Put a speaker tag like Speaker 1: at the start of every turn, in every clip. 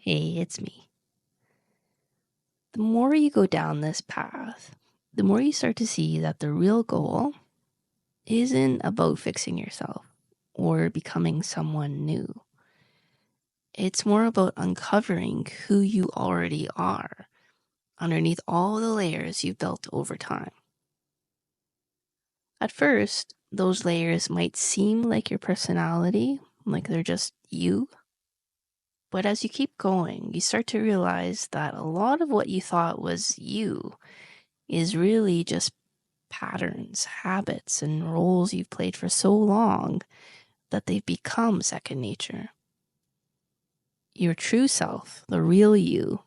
Speaker 1: Hey, it's me. The more you go down this path, the more you start to see that the real goal isn't about fixing yourself or becoming someone new. It's more about uncovering who you already are underneath all the layers you've built over time. At first, those layers might seem like your personality, like they're just you. But as you keep going, you start to realize that a lot of what you thought was you is really just patterns, habits, and roles you've played for so long that they've become second nature. Your true self, the real you,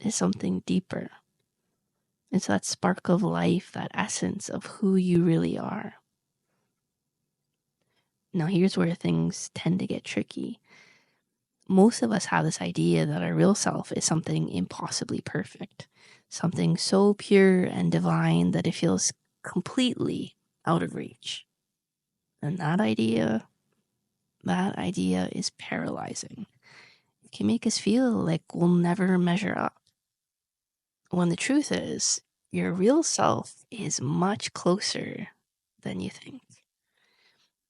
Speaker 1: is something deeper. It's that spark of life, that essence of who you really are. Now, here's where things tend to get tricky. Most of us have this idea that our real self is something impossibly perfect, something so pure and divine that it feels completely out of reach. And that idea is paralyzing. It can make us feel like we'll never measure up. When the truth is, your real self is much closer than you think.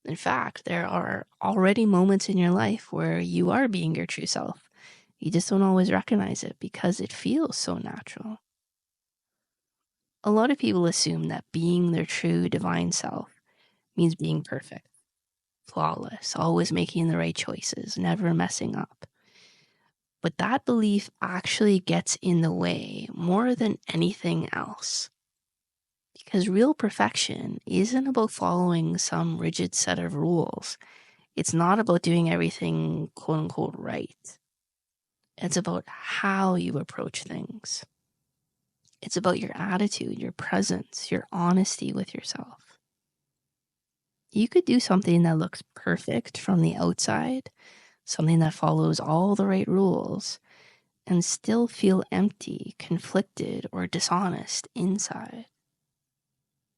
Speaker 1: In fact, there are already moments in your life where you are being your true self. You just don't always recognize it because it feels so natural. A lot of people assume that being their true divine self means being perfect, flawless, always making the right choices, never messing up. But that belief actually gets in the way more than anything else. Because real perfection isn't about following some rigid set of rules. It's not about doing everything quote unquote right. It's about how you approach things. It's about your attitude, your presence, your honesty with yourself. You could do something that looks perfect from the outside, something that follows all the right rules, and still feel empty, conflicted, or dishonest inside.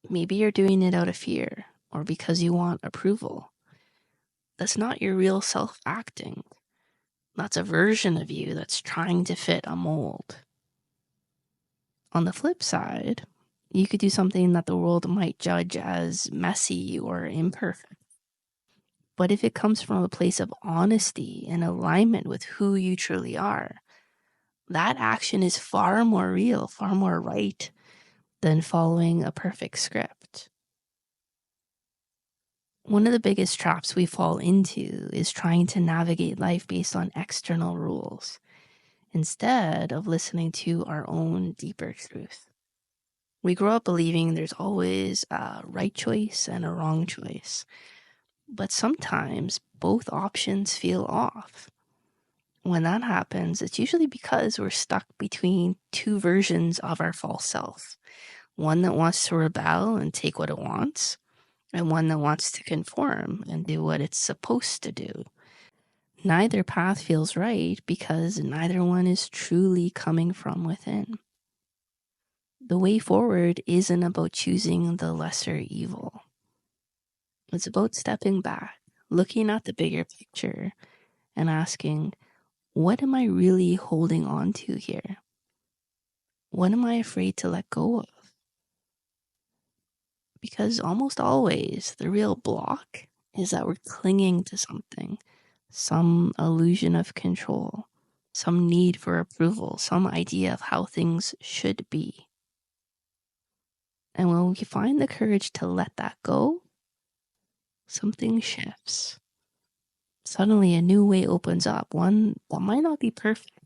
Speaker 1: Maybe you're doing it out of fear or because you want approval. That's not your real self acting. That's a version of you that's trying to fit a mold. On the flip side, you could do something that the world might judge as messy or imperfect. But if it comes from a place of honesty and alignment with who you truly are, that action is far more real, far more right than following a perfect script. One of the biggest traps we fall into is trying to navigate life based on external rules instead of listening to our own deeper truth. We grow up believing there's always a right choice and a wrong choice, but sometimes both options feel off. When that happens, it's usually because we're stuck between two versions of our false self. One that wants to rebel and take what it wants, and one that wants to conform and do what it's supposed to do. Neither path feels right because neither one is truly coming from within. The way forward isn't about choosing the lesser evil. It's about stepping back, looking at the bigger picture, and asking, what am I really holding on to here? What am I afraid to let go of? Because almost always the real block is that we're clinging to something, some illusion of control, some need for approval, some idea of how things should be. And when we find the courage to let that go, something shifts. Suddenly a new way opens up, one that might not be perfect,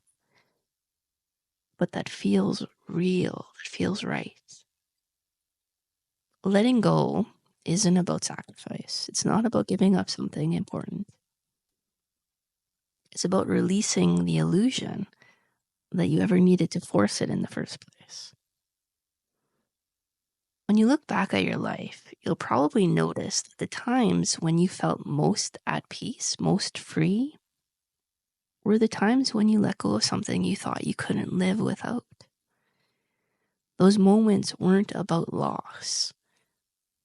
Speaker 1: but that feels real, that feels right. Letting go isn't about sacrifice. It's not about giving up something important. It's about releasing the illusion that you ever needed to force it in the first place. When you look back at your life, you'll probably notice that the times when you felt most at peace, most free, were the times when you let go of something you thought you couldn't live without. Those moments weren't about loss.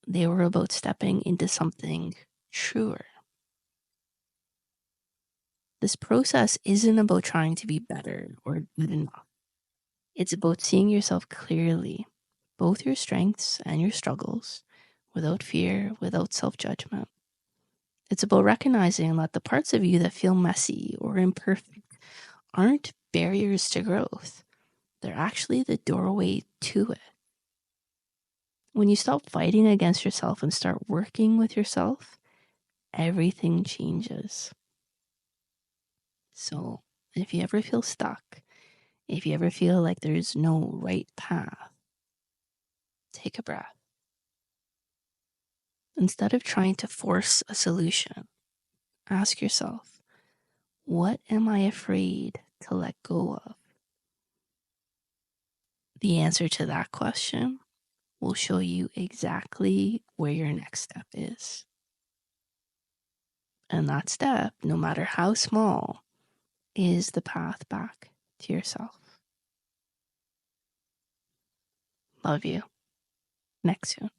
Speaker 1: They were about stepping into something truer. This process isn't about trying to be better or good enough. It's about seeing yourself clearly, both your strengths and your struggles, without fear, without self-judgment. It's about recognizing that the parts of you that feel messy or imperfect aren't barriers to growth. They're actually the doorway to it. When you stop fighting against yourself and start working with yourself, everything changes. So if you ever feel stuck, if you ever feel like there's no right path, take a breath. Instead of trying to force a solution, ask yourself, what am I afraid to let go of? The answer to that question will show you exactly where your next step is. And that step, no matter how small, is the path back to yourself. Love you. Next soon.